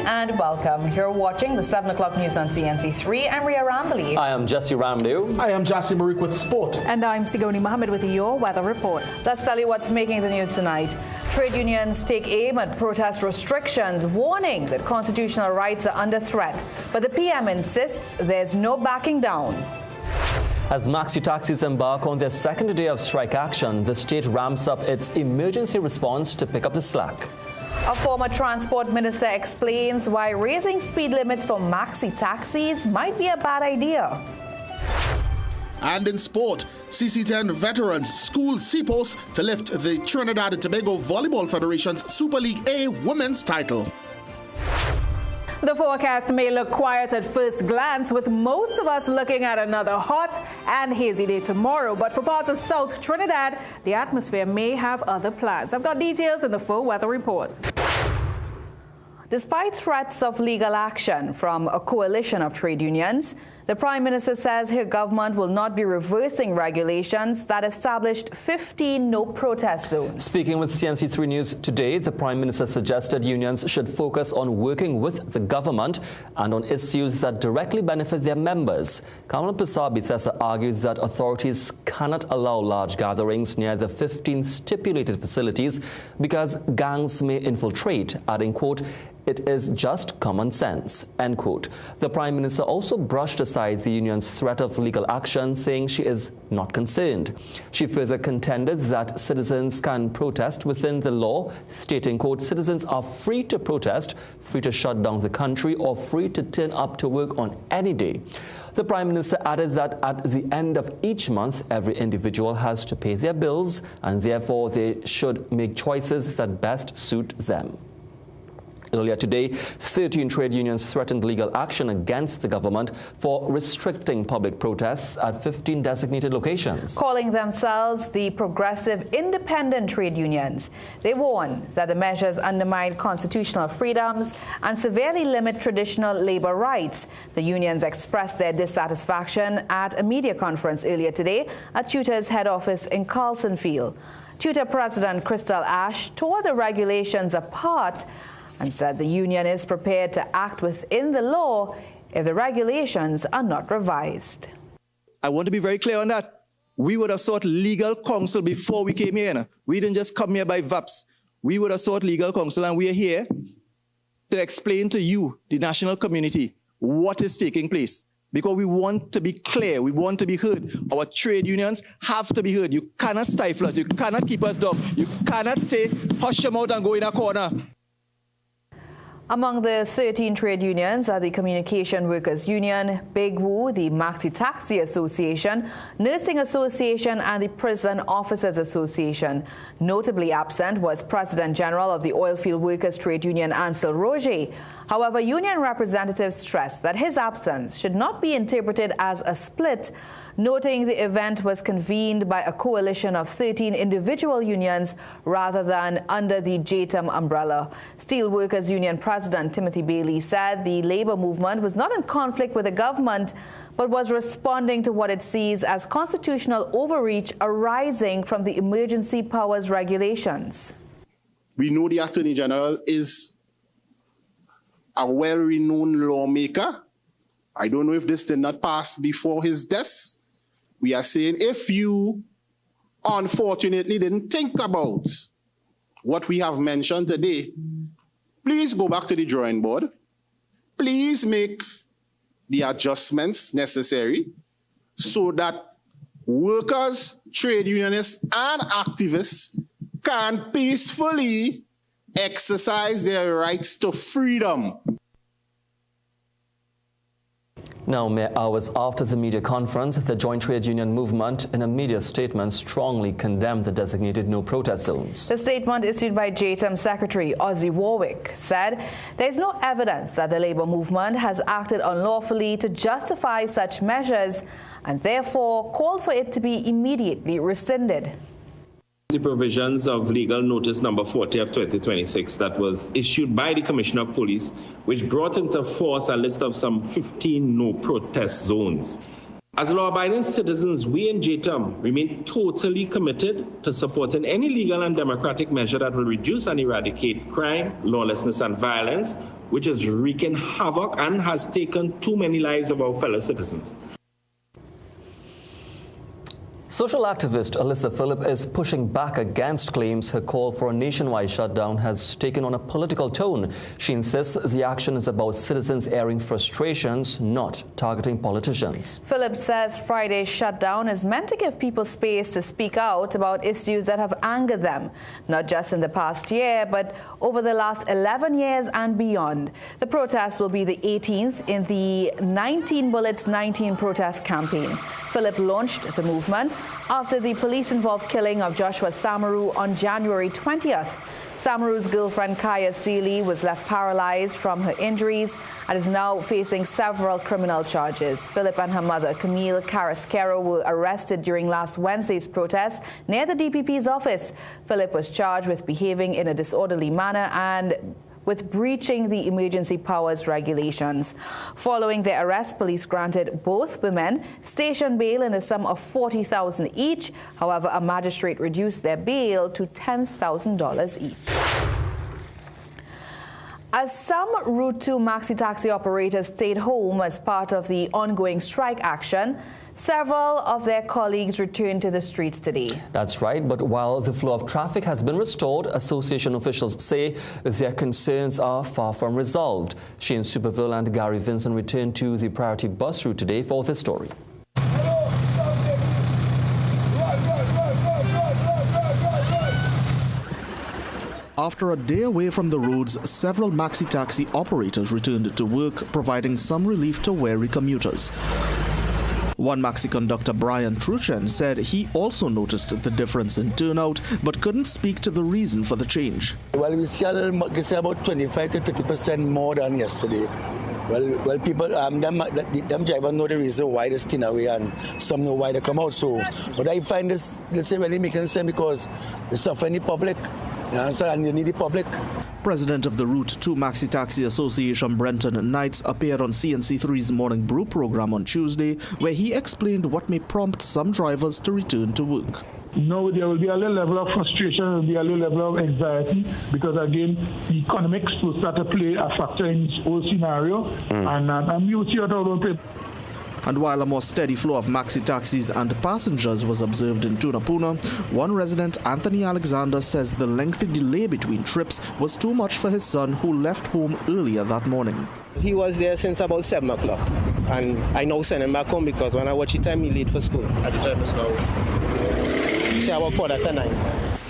and welcome. You're watching the 7 o'clock news on CNC3. I'm Ria Rambali. I am Jesse Ramdew. I am Jassi Marik with sport. And I'm Sigoni Mohammed with your weather report. Let's tell you what's making the news tonight. Trade unions take aim at protest restrictions, warning that constitutional rights are under threat. But the PM insists there's no backing down. As maxi taxis embark on their second day of strike action, the state ramps up its emergency response to pick up the slack. A former transport minister explains why raising speed limits for maxi taxis might be a bad idea. And in sport, CC10 veterans school CPOS to lift the Trinidad and Tobago Volleyball Federation's Super League A women's title. The forecast may look quiet at first glance, with most of us looking at another hot and hazy day tomorrow. But for parts of South Trinidad, the atmosphere may have other plans. I've got details in the full weather report. Despite threats of legal action from a coalition of trade unions, the Prime Minister says her government will not be reversing regulations that established 15 no-protest zones. Speaking with CNC3 News today, the Prime Minister suggested unions should focus on working with the government and on issues that directly benefit their members. Kamala Prasad argues that authorities cannot allow large gatherings near the 15 stipulated facilities because gangs may infiltrate, adding, quote, "It is just common sense," end quote. The Prime Minister also brushed aside the union's threat of legal action, saying she is not concerned. She further contended that citizens can protest within the law, stating, quote, "Citizens are free to protest, free to shut down the country, or free to turn up to work on any day." The Prime Minister added that at the end of each month, every individual has to pay their bills, and therefore they should make choices that best suit them. Earlier today, 13 trade unions threatened legal action against the government for restricting public protests at 15 designated locations. Calling themselves the Progressive Independent Trade Unions, they warn that the measures undermine constitutional freedoms and severely limit traditional labor rights. The unions expressed their dissatisfaction at a media conference earlier today at Tutor's head office in Carlsonfield. Tutor President Crystal Ash tore the regulations apart and said the union is prepared to act within the law if the regulations are not revised. I want to be very clear on that. We would have sought legal counsel before we came here. We didn't just come here by VAPs. We would have sought legal counsel, and we are here to explain to you, the national community, what is taking place. Because we want to be clear, we want to be heard. Our trade unions have to be heard. You cannot stifle us, you cannot keep us down. You cannot say, hush them out and go in a corner. Among the 13 trade unions are the Communication Workers Union, Big Woo, the Maxi Taxi Association, Nursing Association, and the Prison Officers Association. Notably absent was President General of the Oilfield Workers Trade Union, Ansel Roger. However, union representatives stressed that his absence should not be interpreted as a split, noting the event was convened by a coalition of 13 individual unions rather than under the JTAM umbrella. Steelworkers Union President Timothy Bailey said the labor movement was not in conflict with the government, but was responding to what it sees as constitutional overreach arising from the emergency powers regulations. We know the Attorney General is a well-renowned lawmaker. I don't know if this did not pass before his death. We are saying if you unfortunately didn't think about what we have mentioned today, please go back to the drawing board. Please make the adjustments necessary so that workers, trade unionists, and activists can peacefully exercise their rights to freedom. Now, mere hours after the media conference, the Joint Trade Union Movement, in a media statement, strongly condemned the designated no-protest zones. The statement issued by JTAM Secretary Ozzy Warwick said there is no evidence that the labor movement has acted unlawfully to justify such measures and therefore called for it to be immediately rescinded. The provisions of Legal Notice number 40 of 2026 that was issued by the Commissioner of Police, which brought into force a list of some 15 no-protest zones. As law-abiding citizens, we in JTAM remain totally committed to supporting any legal and democratic measure that will reduce and eradicate crime, lawlessness, and violence which is wreaking havoc and has taken too many lives of our fellow citizens. Social activist Alyssa Phillip is pushing back against claims her call for a nationwide shutdown has taken on a political tone. She insists the action is about citizens airing frustrations, not targeting politicians. Phillip says Friday's shutdown is meant to give people space to speak out about issues that have angered them, not just in the past year, but over the last 11 years and beyond. The protest will be the 18th in the 19 Bullets 19 protest campaign. Phillip launched the movement after the police-involved killing of Joshua Samaru on January 20th. Samaru's girlfriend Kaya Seeley was left paralyzed from her injuries and is now facing several criminal charges. Phillip and her mother, Camille Carrasquero, were arrested during last Wednesday's protest near the DPP's office. Phillip was charged with behaving in a disorderly manner and with breaching the emergency powers regulations. Following their arrest, police granted both women station bail in the sum of $40,000 each. However, a magistrate reduced their bail to $10,000 each. As some Route 2 maxi-taxi operators stayed home as part of the ongoing strike action, several of their colleagues returned to the streets today. That's right, but while the flow of traffic has been restored, association officials say their concerns are far from resolved. Shane Superville and Gary Vincent returned to the priority bus route today for this story. After a day away from the roads, several maxi-taxi operators returned to work, providing some relief to weary commuters. One maxi conductor, Brian Truchen, said he also noticed the difference in turnout, but couldn't speak to the reason for the change. Well, we see about 25 to 30% more than yesterday. Well, people, them drivers know the reason why they stay away, and some know why they come out. So, but I find this really making sense because it's suffering the public. And you need the public. President of the Route 2 Maxi Taxi Association, Brenton Knights, appeared on CNC3's Morning Brew program on Tuesday, where he explained what may prompt some drivers to return to work. No, there will be a little level of frustration, there will be a little level of anxiety, because again, economics will start to play a factor in this whole scenario, and you see what I don't pay. And while a more steady flow of maxi taxis and passengers was observed in Tunapuna, one resident, Anthony Alexander, says the lengthy delay between trips was too much for his son, who left home earlier that morning. He was there since about 7 o'clock, and I now send him back home because when I watch the time, he late for school. At the time, it's now, say about 8:45.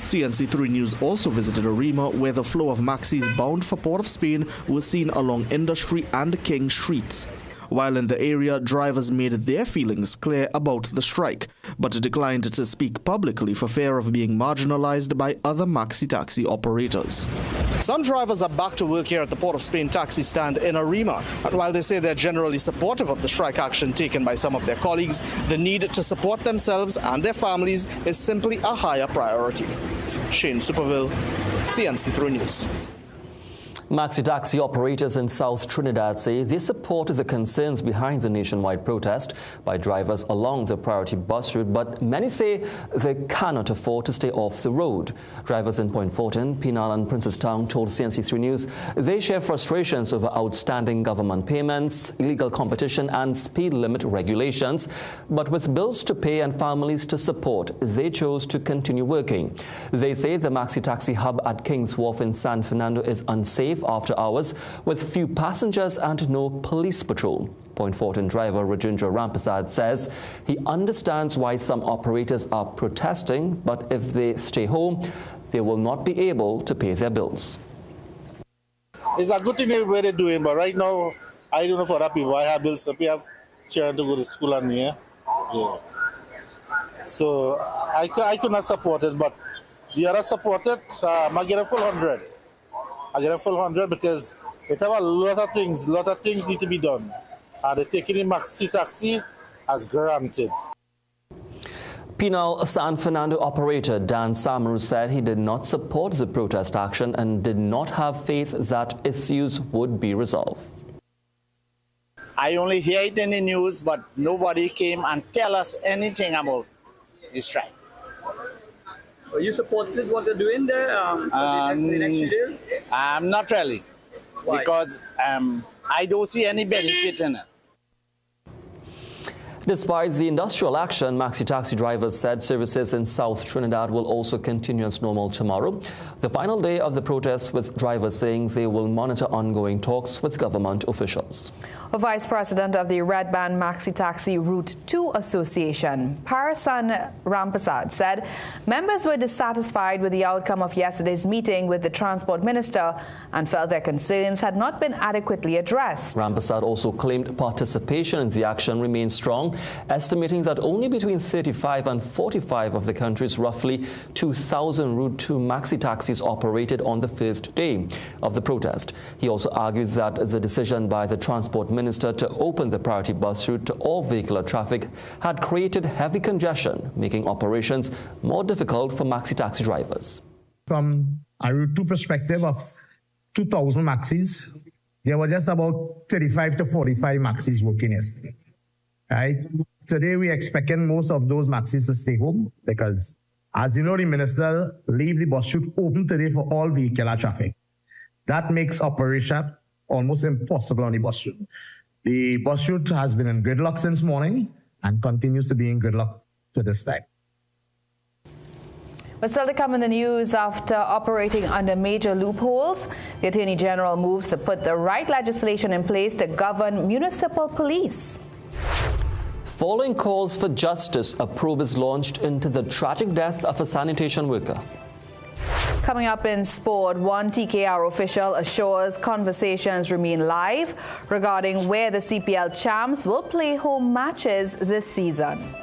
CNC3 News also visited Arima, where the flow of maxis bound for Port of Spain was seen along Industry and King Streets. While in the area, drivers made their feelings clear about the strike, but declined to speak publicly for fear of being marginalized by other maxi-taxi operators. Some drivers are back to work here at the Port of Spain taxi stand in Arima, and while they say they're generally supportive of the strike action taken by some of their colleagues, the need to support themselves and their families is simply a higher priority. Shane Superville, CNC3 News. Maxi-taxi operators in South Trinidad say they support the concerns behind the nationwide protest by drivers along the priority bus route, but many say they cannot afford to stay off the road. Drivers in Point Fortin, Penal and Princestown told CNC3 News they share frustrations over outstanding government payments, illegal competition and speed limit regulations, but with bills to pay and families to support, they chose to continue working. They say the maxi-taxi hub at King's Wharf in San Fernando is unsafe after hours, with few passengers and no police patrol. Point Fortin driver Rajendra Rampasad says he understands why some operators are protesting, but if they stay home, they will not be able to pay their bills. It's a good thing where they're doing, but right now, I don't know for other people. I have bills to pay, I have children to go to school and yeah. So I could not support it, but the other support it, I get a full 100. I get a full 100 because it have a lot of things need to be done. And they're taking the maxi taxi as granted. Penal San Fernando operator Dan Samaru said he did not support the protest action and did not have faith that issues would be resolved. I only hear it in the news, but nobody came and tell us anything about the strike. So you supported what they're doing there for the next few days? Not really. because I don't see any benefit in it. Despite the industrial action, maxi-taxi drivers said services in South Trinidad will also continue as normal tomorrow, the final day of the protest, with drivers saying they will monitor ongoing talks with government officials. A vice president of the Red Band Maxi-Taxi Route 2 Association, Parasan Rampasad, said members were dissatisfied with the outcome of yesterday's meeting with the transport minister and felt their concerns had not been adequately addressed. Rampasad also claimed participation in the action remains strong, estimating that only between 35 and 45 of the country's roughly 2,000 Route 2 maxi-taxis operated on the first day of the protest. He also argues that the decision by the transport minister to open the priority bus route to all vehicular traffic had created heavy congestion, making operations more difficult for maxi-taxi drivers. From a Route 2 perspective of 2,000 maxis, there were just about 35 to 45 maxis working yesterday. Right? Today, we're expecting most of those maxis to stay home because, as you know, the minister leave the bus route open today for all vehicular traffic. That makes operation almost impossible on the bus route. The bus route has been in gridlock since morning and continues to be in gridlock to this time. But still to come in the news, after operating under major loopholes, the Attorney General moves to put the right legislation in place to govern municipal police. Following calls for justice, a probe is launched into the tragic death of a sanitation worker. Coming up in sport, one TKR official assures conversations remain live regarding where the CPL champs will play home matches this season.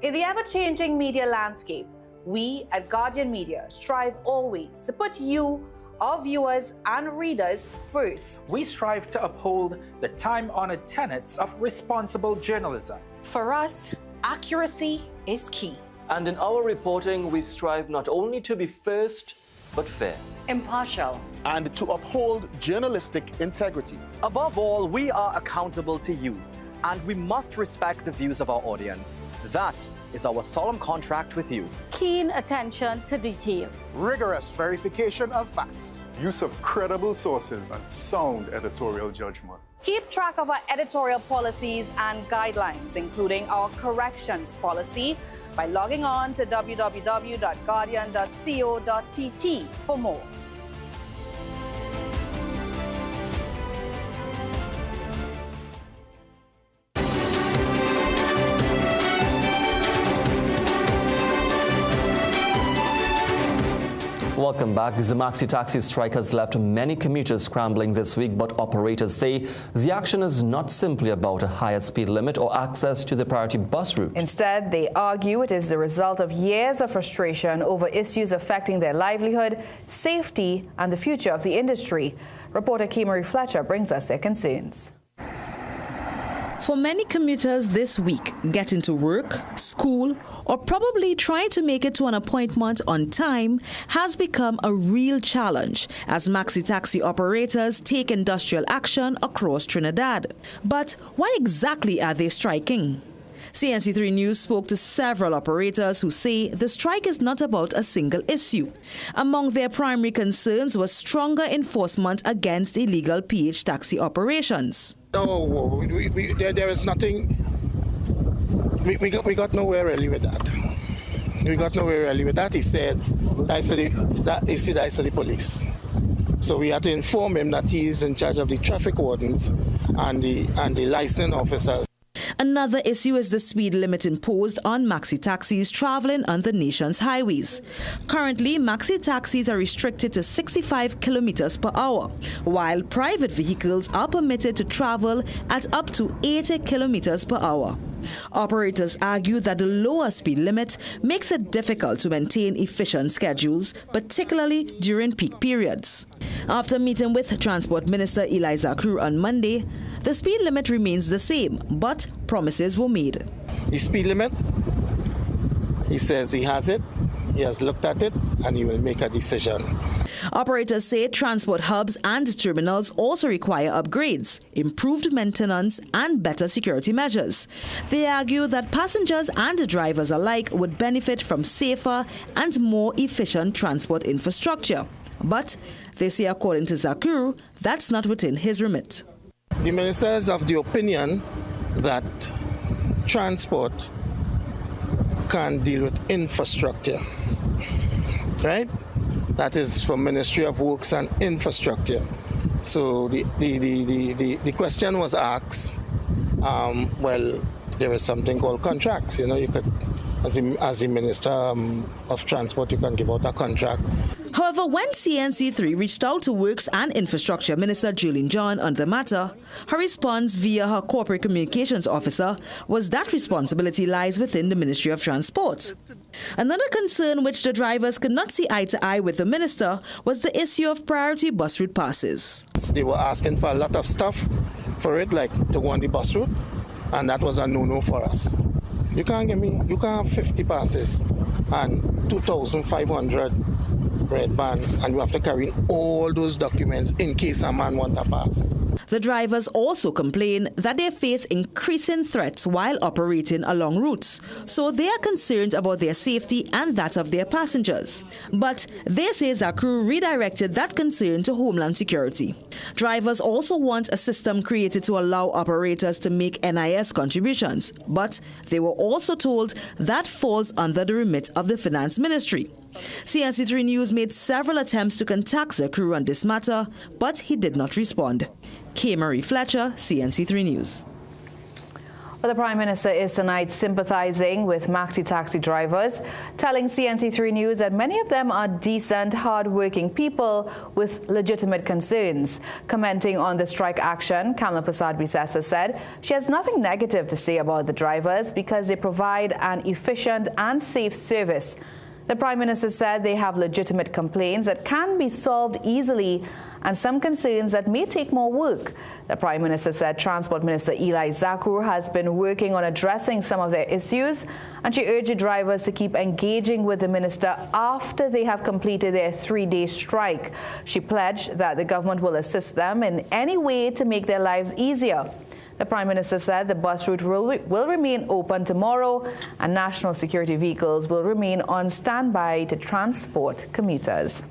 In the ever-changing media landscape, we at Guardian Media strive always to put you, our viewers and readers, first. We strive to uphold the time-honored tenets of responsible journalism. For us, accuracy is key. And in our reporting, we strive not only to be first, but fair, impartial, and to uphold journalistic integrity. Above all, we are accountable to you, and we must respect the views of our audience. That is our solemn contract with you. Keen attention to detail, rigorous verification of facts, use of credible sources, and sound editorial judgment. Keep track of our editorial policies and guidelines, including our corrections policy, by logging on to www.guardian.co.tt for more. Welcome back. The maxi-taxi strike has left many commuters scrambling this week, but operators say the action is not simply about a higher speed limit or access to the priority bus route. Instead, they argue it is the result of years of frustration over issues affecting their livelihood, safety, and the future of the industry. Reporter Kimari Fletcher brings us their concerns. For many commuters this week, getting to work, school, or probably trying to make it to an appointment on time has become a real challenge as maxi-taxi operators take industrial action across Trinidad. But why exactly are they striking? CNC3 News spoke to several operators who say the strike is not about a single issue. Among their primary concerns was stronger enforcement against illegal PH taxi operations. No, there is nothing. We got nowhere really with that. We got nowhere really with that. He said I said the police. So we had to inform him that he is in charge of the traffic wardens and the licensing officers. Another issue is the speed limit imposed on maxi-taxis traveling on the nation's highways. Currently, maxi-taxis are restricted to 65 kilometers per hour, while private vehicles are permitted to travel at up to 80 kilometers per hour. Operators argue that the lower speed limit makes it difficult to maintain efficient schedules, particularly during peak periods. After meeting with Transport Minister Eliza Crew on Monday, the speed limit remains the same, but promises were made. The speed limit, he says he has it, he has looked at it, and he will make a decision. Operators say transport hubs and terminals also require upgrades, improved maintenance, and better security measures. They argue that passengers and drivers alike would benefit from safer and more efficient transport infrastructure. But they say, according to Zakuru, that's not within his remit. The minister is of the opinion that transport can deal with infrastructure, right? That is from Ministry of Works and Infrastructure. So the question was asked, well, there is something called contracts. You know, you could, as the Minister of Transport, you can give out a contract. However, when CNC3 reached out to Works and Infrastructure Minister Julian John on the matter, her response via her corporate communications officer was that responsibility lies within the Ministry of Transport. Another concern which the drivers could not see eye to eye with the minister was the issue of priority bus route passes. They were asking for a lot of stuff for it, like to go on the bus route, and that was a no-no for us. You can't have 50 passes and 2,500 red band, and you have to carry all those documents in case a man wants a pass. The drivers also complain that they face increasing threats while operating along routes, so they are concerned about their safety and that of their passengers. But they say Zakuru redirected that concern to Homeland Security. Drivers also want a system created to allow operators to make NIS contributions, but they were also told that falls under the remit of the Finance Ministry. CNC3 News made several attempts to contact Zakuru on this matter, but he did not respond. K. Marie Fletcher, CNC3 News. Well, the Prime Minister is tonight sympathizing with maxi taxi drivers, telling CNC3 News that many of them are decent, hard-working people with legitimate concerns. Commenting on the strike action, Kamala Prasad-Bisesa said she has nothing negative to say about the drivers because they provide an efficient and safe service. The Prime Minister said they have legitimate complaints that can be solved easily and some concerns that may take more work. The Prime Minister said Transport Minister Eli Zakuru has been working on addressing some of their issues, and she urged drivers to keep engaging with the minister after they have completed their 3-day strike. She pledged that the government will assist them in any way to make their lives easier. The Prime Minister said the bus route will remain open tomorrow and national security vehicles will remain on standby to transport commuters.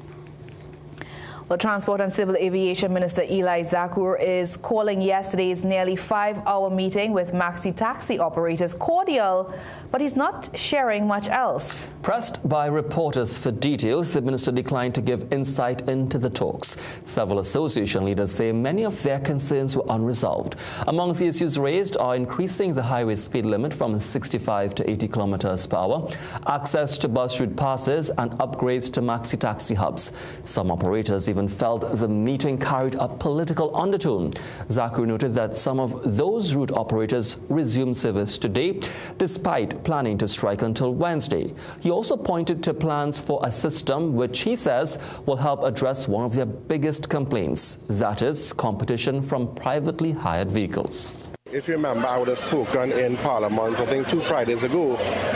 Well, Transport and Civil Aviation Minister Eli Zakuru is calling yesterday's nearly 5-hour meeting with maxi taxi operators cordial, but he's not sharing much else. Pressed by reporters for details, the minister declined to give insight into the talks. Several association leaders say many of their concerns were unresolved. Among the issues raised are increasing the highway speed limit from 65 to 80 kilometers per hour, access to bus route passes, and upgrades to maxi taxi hubs. Some operators even felt the meeting carried a political undertone. Zakuru noted that some of those route operators resumed service today, despite planning to strike until Wednesday. He also pointed to plans for a system which he says will help address one of their biggest complaints, that is, competition from privately hired vehicles. If you remember, I would have spoken in Parliament, I think 2 Fridays ago,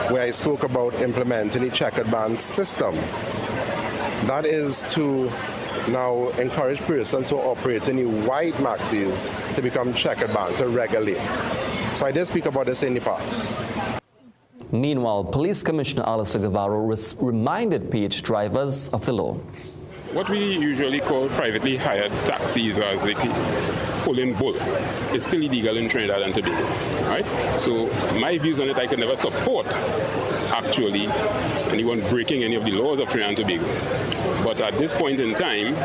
where I spoke about implementing the checkered band system. That is to now encourage persons who operate in the white maxis to become checkered band, to regulate. So I did speak about this in the past. Meanwhile, Police Commissioner Alistair Guevara reminded PH drivers of the law. What we usually call privately hired taxis, or as they pulling bull, is still illegal in Trinidad and Tobago, right? So my views on it, I can never support actually anyone breaking any of the laws of Trinidad and Tobago. But at this point in time,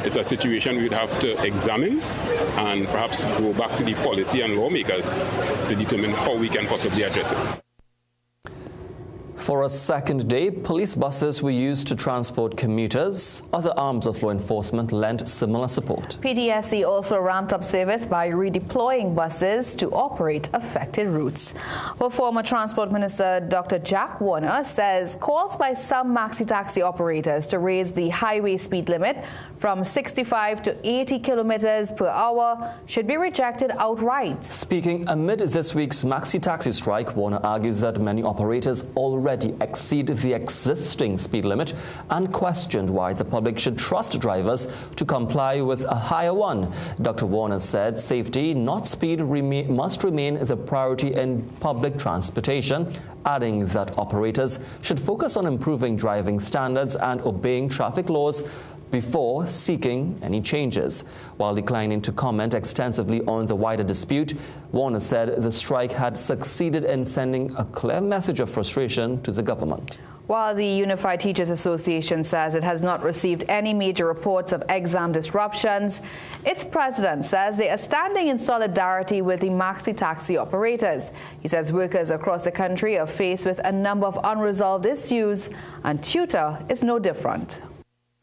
it's a situation we'd have to examine and perhaps go back to the policy and lawmakers to determine how we can possibly address it. For a second day, police buses were used to transport commuters. Other arms of law enforcement lent similar support. PTSC also ramped up service by redeploying buses to operate affected routes. Well, former Transport Minister Dr. Jack Warner says calls by some maxi-taxi operators to raise the highway speed limit from 65 to 80 kilometers per hour should be rejected outright. Speaking amid this week's maxi-taxi strike, Warner argues that many operators already already exceed the existing speed limit and questioned why the public should trust drivers to comply with a higher one. Dr. Warner said safety, not speed, must remain the priority in public transportation, adding that operators should focus on improving driving standards and obeying traffic laws before seeking any changes. While declining to comment extensively on the wider dispute, Warner said the strike had succeeded in sending a clear message of frustration to the government. While the Unified Teachers Association says it has not received any major reports of exam disruptions, its president says they are standing in solidarity with the maxi-taxi operators. He says workers across the country are faced with a number of unresolved issues, and tutor is no different.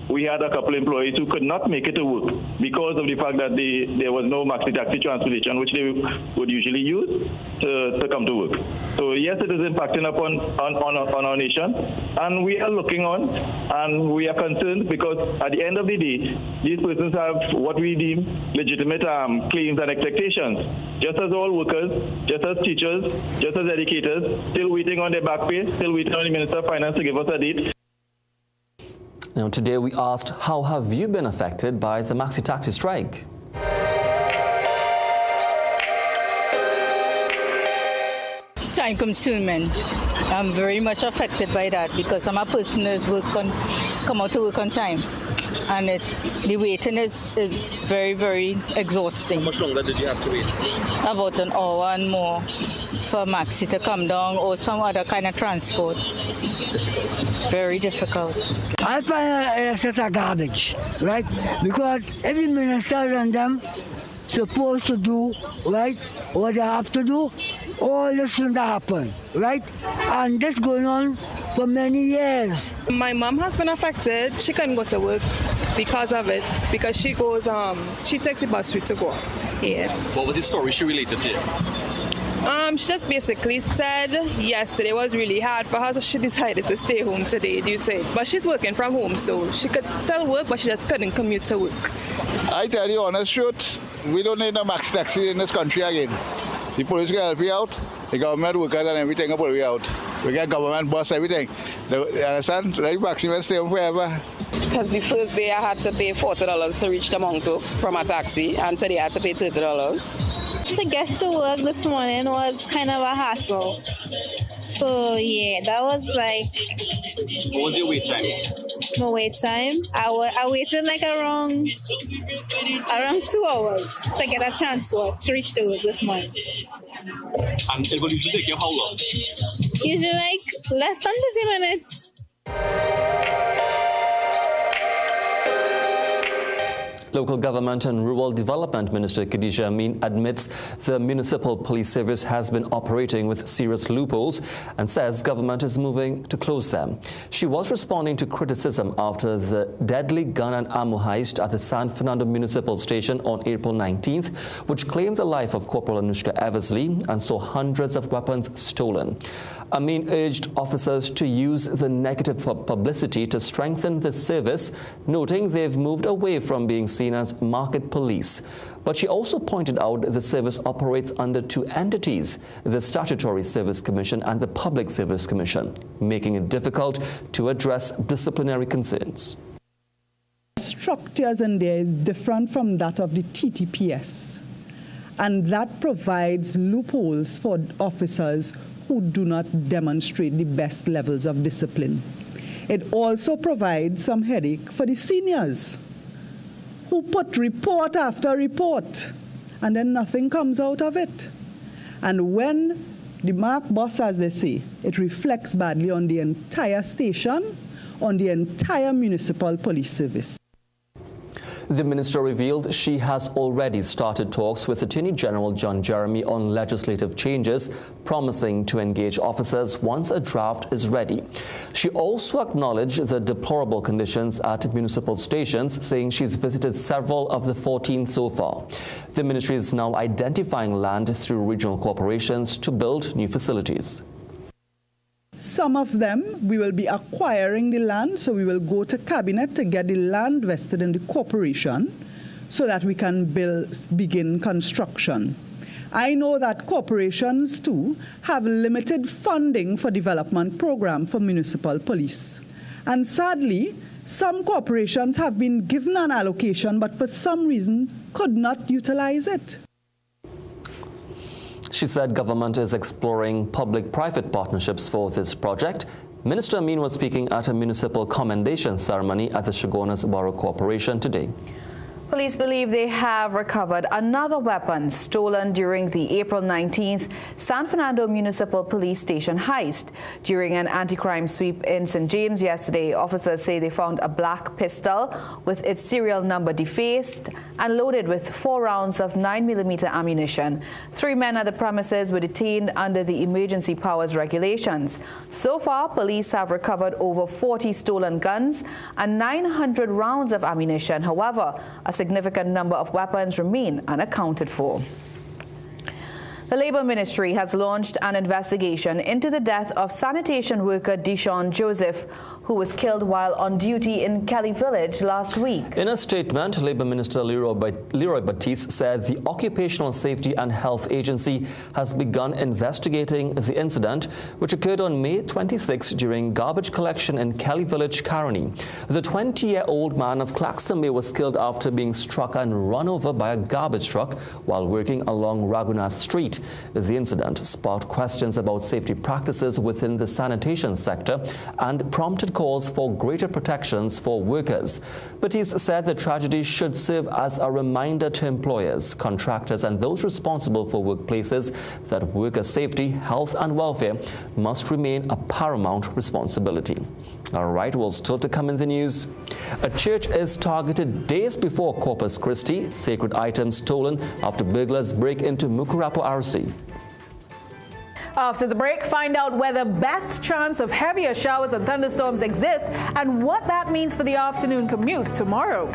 We had a couple of employees who could not make it to work because of the fact that there was no maxi-taxi transportation, which they would usually use to come to work. So yes, it is impacting upon our nation, and we are looking on, and we are concerned because at the end of the day, these persons have what we deem legitimate claims and expectations. Just as all workers, just as teachers, just as educators, still waiting on their back pay, still waiting on the Minister of Finance to give us a date. Now, today we asked, how have you been affected by the maxi-taxi strike? Time consuming. I'm very much affected by that because I'm a person that come out to work on time. And the waiting is very, very exhausting. How much longer did you have to wait? About an hour and more for maxi to come down or some other kind of transport. Very difficult. I find it's such a garbage, right? Because every minister and them supposed to do, right, what they have to do. All this shouldn't happen, right? And this going on for many years. My mom has been affected. She couldn't go to work because of it, because she goes, she takes the bus route to go. Yeah. What was the story she related to you? She just basically said yesterday was really hard for her, so she decided to stay home today due to it. But she's working from home, so she could still work, but she just couldn't commute to work. I tell you honest truth, we don't need no max taxi in this country again. The police can help you out, the government workers and everything will pull you out. We get government bus, everything. You understand? Like maximum stay home forever. Because the first day I had to pay $40 to reach the mountain from a taxi, and today I had to pay $30. To get to work this morning was kind of a hassle. So yeah, that was like... What was your wait time? My wait time? I waited like around 2 hours to get a transport to reach the work this morning. And it will usually take you how long? Usually like less than 30 minutes. Local Government and Rural Development Minister Khadija Amin admits the municipal police service has been operating with serious loopholes and says government is moving to close them. She was responding to criticism after the deadly gun and ammo heist at the San Fernando Municipal Station on April 19th, which claimed the life of Corporal Anushka Eversley and saw hundreds of weapons stolen. Amin urged officers to use the negative publicity to strengthen the service, noting they've moved away from being seen as market police. But she also pointed out the service operates under two entities, the Statutory Service Commission and the Public Service Commission, making it difficult to address disciplinary concerns. Structures in there is different from that of the TTPS, and that provides loopholes for officers who do not demonstrate the best levels of discipline. It also provides some headache for the seniors who put report after report and then nothing comes out of it. And when the mark boss, as they say, it reflects badly on the entire station, on the entire municipal police service. The minister revealed she has already started talks with Attorney General John Jeremy on legislative changes, promising to engage officers once a draft is ready. She also acknowledged the deplorable conditions at municipal stations, saying she's visited several of the 14 so far. The ministry is now identifying land through regional corporations to build new facilities. Some of them, we will be acquiring the land, so we will go to cabinet to get the land vested in the corporation so that we can begin construction. I know that corporations, too, have limited funding for development program for municipal police. And sadly, some corporations have been given an allocation, but for some reason could not utilize it. She said government is exploring public-private partnerships for this project. Minister Amin was speaking at a municipal commendation ceremony at the Chaguanas Borough Corporation today. Police believe they have recovered another weapon stolen during the April 19th San Fernando Municipal Police Station heist. During an anti-crime sweep in St. James yesterday, officers say they found a black pistol with its serial number defaced and loaded with 4 rounds of 9mm ammunition. 3 men at the premises were detained under the emergency powers regulations. So far, police have recovered over 40 stolen guns and 900 rounds of ammunition. However, a significant number of weapons remain unaccounted for. The Labour Ministry has launched an investigation into the death of sanitation worker Deshaun Joseph, who was killed while on duty in Kelly Village last week. In a statement, Labour Minister Leroy Baptiste said the Occupational Safety and Health Agency has begun investigating the incident, which occurred on May 26 during garbage collection in Kelly Village, Caroni. The 20-year-old man of Claxton Bay was killed after being struck and run over by a garbage truck while working along Raghunath Street. The incident sparked questions about safety practices within the sanitation sector and prompted calls for greater protections for workers. Baptiste said the tragedy should serve as a reminder to employers, contractors and those responsible for workplaces that worker safety, health and welfare must remain a paramount responsibility. All right, well, still to come in the news. A church is targeted days before Corpus Christi. Sacred items stolen after burglars break into Mukurapo RC. After the break, find out where the best chance of heavier showers and thunderstorms exist and what that means for the afternoon commute tomorrow.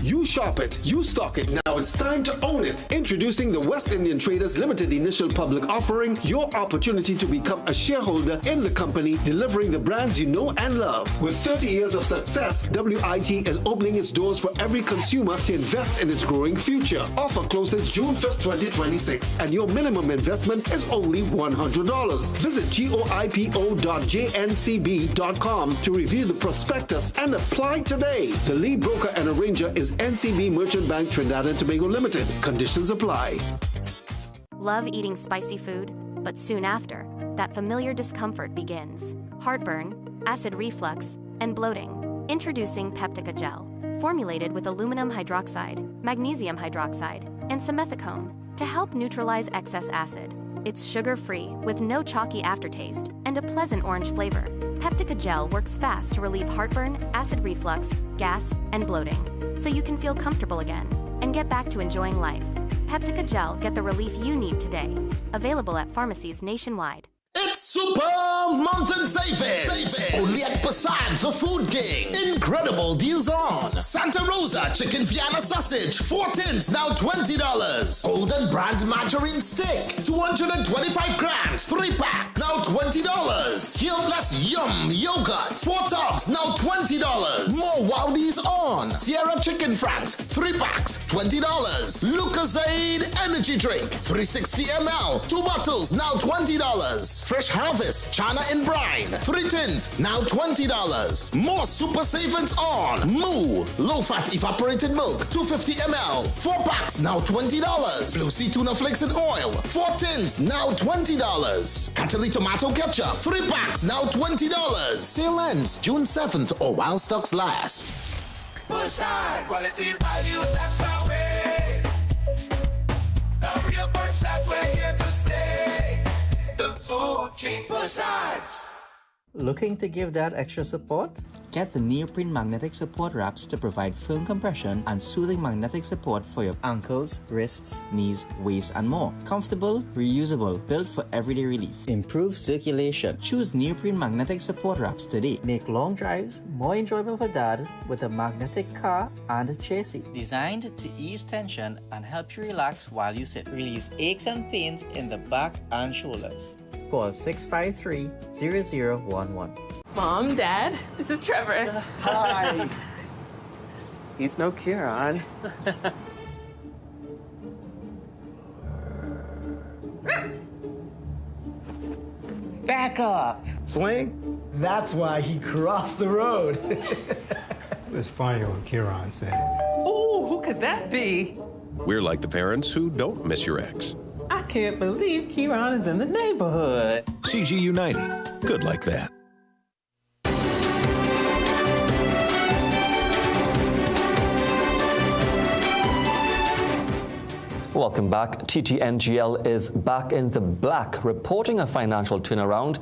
You shop it, you stock it, now it's time to own it. Introducing the West Indian Traders Limited Initial Public Offering, your opportunity to become a shareholder in the company, delivering the brands you know and love. With 30 years of success, WIT is opening its doors for every consumer to invest in its growing future. Offer closes June 5th, 2026, and your minimum investment is only $100. Visit goipo.jncb.com to review the prospectus and apply today. The lead broker and arranger is NCB Merchant Bank Trinidad and Tobago Limited. Conditions apply. Love eating spicy food, but soon after, that familiar discomfort begins. Heartburn, acid reflux, and bloating. Introducing Peptica Gel, formulated with aluminum hydroxide, magnesium hydroxide, and simethicone to help neutralize excess acid. It's sugar-free with no chalky aftertaste and a pleasant orange flavor. Peptica Gel works fast to relieve heartburn, acid reflux, gas, and bloating, so you can feel comfortable again and get back to enjoying life. Peptica Gel, get the relief you need today. Available at pharmacies nationwide. It's Super Month Savings! Only at Passage, the Food King. Incredible deals on Santa Rosa Chicken Vienna Sausage, 4 tins, now $20. Golden Brand Margarine Stick, 225 grams, 3 packs, now $20. Healness Yum Yogurt, 4 tubs, now $20. More wowdies on Sierra Chicken Franks, 3 packs, $20. Lucozade Energy Drink, 360 ml, 2 bottles, now $20. Fresh Harvest Chana in Brine, 3 tins, now $20. More super savings on Moo low-fat evaporated milk, 250 ml, 4 packs, now $20. Blue Sea Tuna Flakes and Oil, 4 tins, now $20. Cataly Tomato Ketchup, 3 packs, now $20. Sale ends June 7th or while stocks last. Bushside, quality value, that's our way. The real Bushsides, we're here to stay. The Food King Bushsides. Looking to give that extra support? Get the neoprene magnetic support wraps to provide firm compression and soothing magnetic support for your ankles, wrists, knees, waist, and more. Comfortable, reusable, built for everyday relief. Improve circulation. Choose neoprene magnetic support wraps today. Make long drives more enjoyable for dad with a magnetic car and a chair seat. Designed to ease tension and help you relax while you sit. Relieves aches and pains in the back and shoulders. Call 653-0011. Mom, Dad, this is Trevor. Hi. He's no Kieran. back up. Fling? That's why he crossed the road. It was funny when Kieran said it. Oh, who could that be? We're like the parents who don't miss your ex. I can't believe Kieran is in the neighborhood. CG United. Good like that. Welcome back. TTNGL is back in the black, reporting a financial turnaround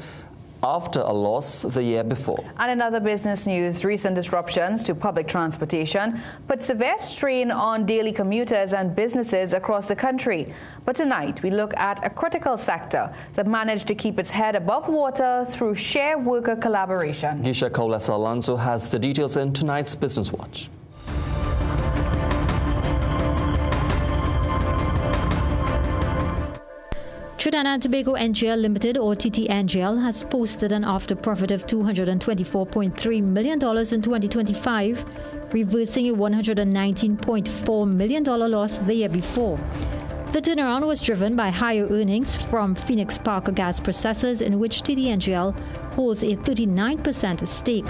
after a loss the year before. And in other business news, recent disruptions to public transportation put severe strain on daily commuters and businesses across the country. But tonight, we look at a critical sector that managed to keep its head above water through sheer worker collaboration. Gisha Kaulasa-Alonso has the details in tonight's Business Watch. Trinidad and Tobago NGL Limited, or TTNGL, has posted an after-profit of $224.3 million in 2025, reversing a $119.4 million loss the year before. The turnaround was driven by higher earnings from Phoenix Parker Gas Processors, in which TTNGL holds a 39% stake.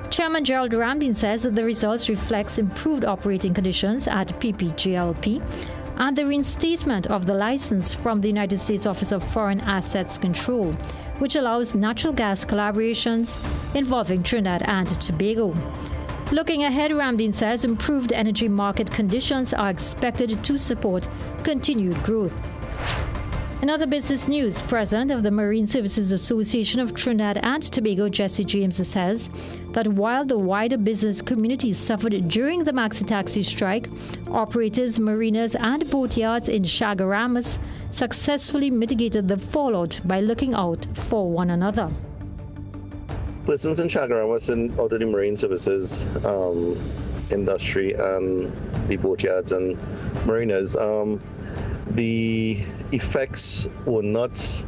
Chairman Gerald Ramdin says that the results reflects improved operating conditions at PPGLP and the reinstatement of the license from the United States Office of Foreign Assets Control, which allows natural gas collaborations involving Trinidad and Tobago. Looking ahead, Ramdin says improved energy market conditions are expected to support continued growth. In other business news, President of the Marine Services Association of Trinidad and Tobago, Jesse James, says that while the wider business community suffered during the maxi taxi strike, operators, mariners and boatyards in Chaguaramas successfully mitigated the fallout by looking out for one another. Persons in Chaguaramas and out of the marine services industry and the boatyards and mariners, the effects were not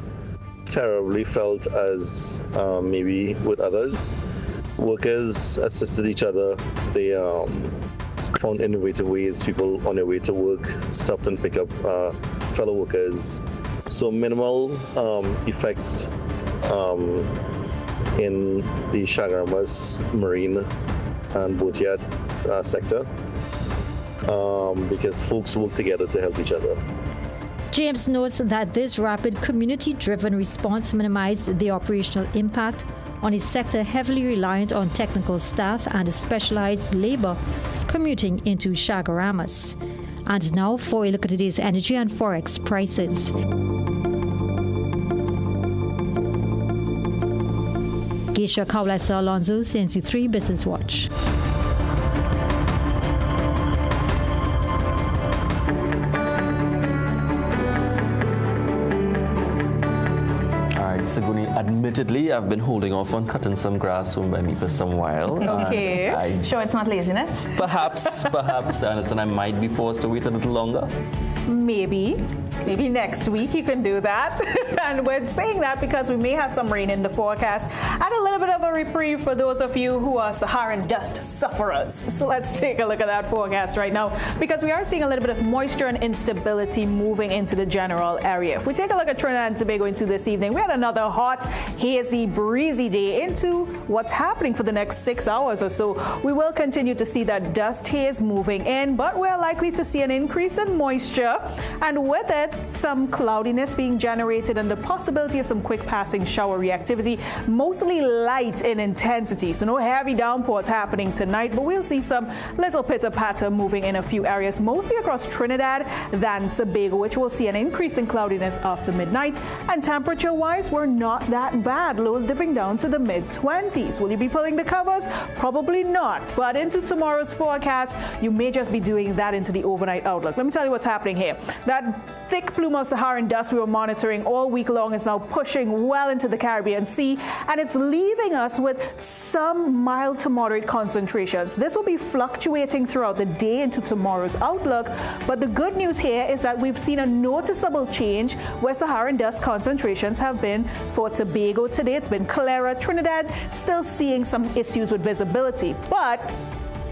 terribly felt as maybe with others. Workers assisted each other. They found innovative ways. People on their way to work stopped and picked up fellow workers. So minimal effects in the Chaguaramas marine and boatyard sector because folks work together to help each other. James notes that this rapid community-driven response minimized the operational impact on a sector heavily reliant on technical staff and specialized labor commuting into Chaguaramas. And now for a look at today's energy and forex prices. Gisha Kaulasa-Alonso, CNC3 Business Watch. Saguni, admittedly, I've been holding off on cutting some grass home by me for some while. Okay. Sure it's not laziness? Perhaps, I understand I might be forced to wait a little longer. Maybe next week you can do that. And we're saying that because we may have some rain in the forecast and a little bit of a reprieve for those of you who are Saharan dust sufferers. So let's take a look at that forecast right now, because we are seeing a little bit of moisture and instability moving into the general area. If we take a look at Trinidad and Tobago into this evening, we had another hot, hazy, breezy day into what's happening for the next 6 hours or so. We will continue to see that dust haze moving in, but we're likely to see an increase in moisture, and with it, some cloudiness being generated and the possibility of some quick passing showery activity, mostly light in intensity. So no heavy downpours happening tonight, but we'll see some little pitter-patter moving in a few areas, mostly across Trinidad than Tobago, which will see an increase in cloudiness after midnight. And temperature-wise, we're not that bad. Lows dipping down to the mid-20s. Will you be pulling the covers? Probably not. But into tomorrow's forecast, you may just be doing that into the overnight outlook. Let me tell you what's happening here. That thick plume of Saharan dust we were monitoring all week long is now pushing well into the Caribbean Sea, and it's leaving us with some mild to moderate concentrations. This will be fluctuating throughout the day into tomorrow's outlook, but the good news here is that we've seen a noticeable change where Saharan dust concentrations have been for Tobago today. It's been clearer. Trinidad still seeing some issues with visibility, but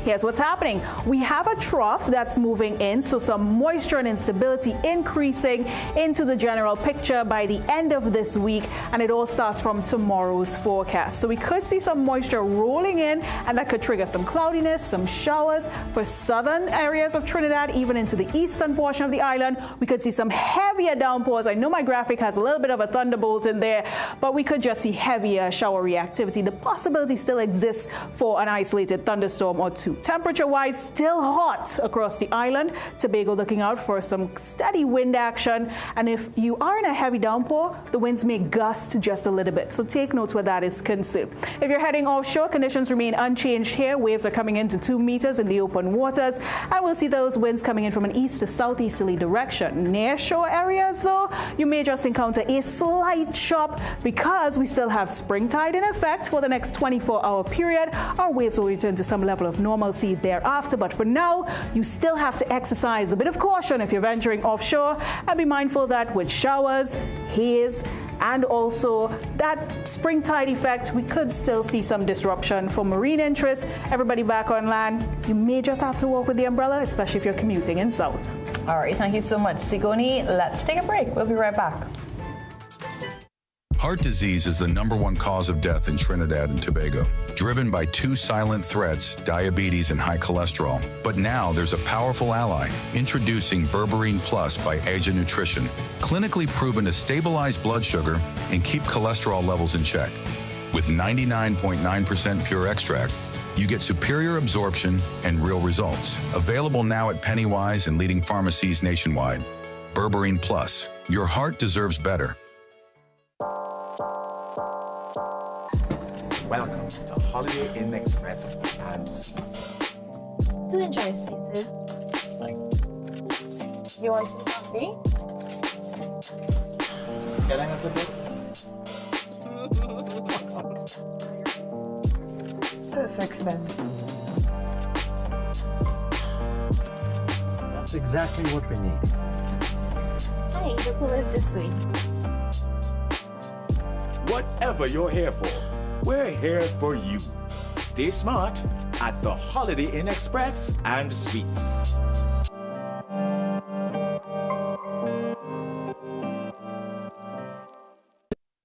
here's what's happening. We have a trough that's moving in, so some moisture and instability increasing into the general picture by the end of this week, and it all starts from tomorrow's forecast. So we could see some moisture rolling in, and that could trigger some cloudiness, some showers for southern areas of Trinidad, even into the eastern portion of the island. We could see some heavier downpours. I know my graphic has a little bit of a thunderbolt in there, but we could just see heavier showery activity. The possibility still exists for an isolated thunderstorm or two. Temperature-wise, still hot across the island. Tobago looking out for some steady wind action, and if you are in a heavy downpour, the winds may gust just a little bit, so take note where that is concerned. If you're heading offshore, conditions remain unchanged here. Waves are coming into 2 meters in the open waters, and we'll see those winds coming in from an east to southeasterly direction. Near shore areas, though, you may just encounter a slight chop because we still have spring tide in effect for the next 24-hour period. Our waves will return to some level of normalcy thereafter, but for now, you still have to exercise a bit of caution if you're venturing offshore, and be mindful that with showers, haze, and also that spring tide effect, we could still see some disruption for marine interests. Everybody back on land, you may just have to walk with the umbrella, especially if you're commuting in south. All right, thank you so much, Sigoni. Let's take a break. We'll be right back. Heart disease is the #1 cause of death in Trinidad and Tobago, driven by 2 silent threats, diabetes and high cholesterol. But now there's a powerful ally, introducing Berberine Plus by Asia Nutrition, clinically proven to stabilize blood sugar and keep cholesterol levels in check. With 99.9% pure extract, you get superior absorption and real results. Available now at Pennywise and leading pharmacies nationwide. Berberine Plus, your heart deserves better. Welcome to Holiday Inn Express and Suites. Do enjoy, Stacey. You want some coffee? Can I have the book? Perfect then. That's exactly what we need. Hi, the pool is this way. Whatever you're here for, we're here for you. Stay smart at the Holiday Inn Express and Suites.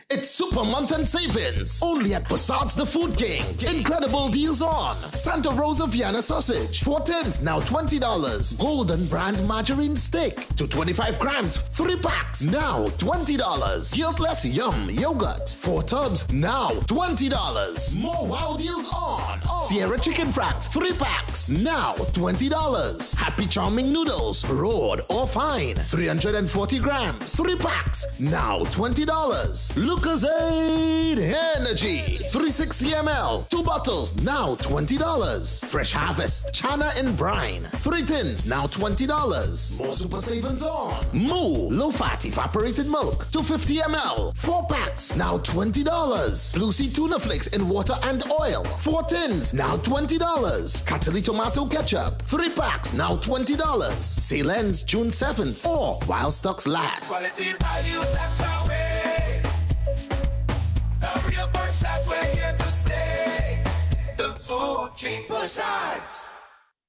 It's Super Month and Savings, only at Passat's The Food King. Incredible deals on Santa Rosa Vienna sausage, 4 tins, now $20. Golden brand margarine stick, to 25 grams, 3 packs, now $20. Guiltless Yum yogurt, 4 tubs, now $20. More wow deals on Sierra chicken fracks, 3 packs, now $20. Happy Charming noodles, rolled or fine, 340 grams, 3 packs, now $20. Lucozade Energy, 360 ml, 2 bottles, now $20. Fresh Harvest Chana and Brine, 3 tins, now $20. More super savings on Moo low-fat evaporated milk, 250 ml, 4 packs, now $20. Lucy tuna flakes in water and oil, 4 tins, now $20. Cataly tomato ketchup, 3 packs, now $20. Sale ends June 7th or while stocks last. Quality value, that's our way. The real Passats, we're here to stay. The Food King Passats.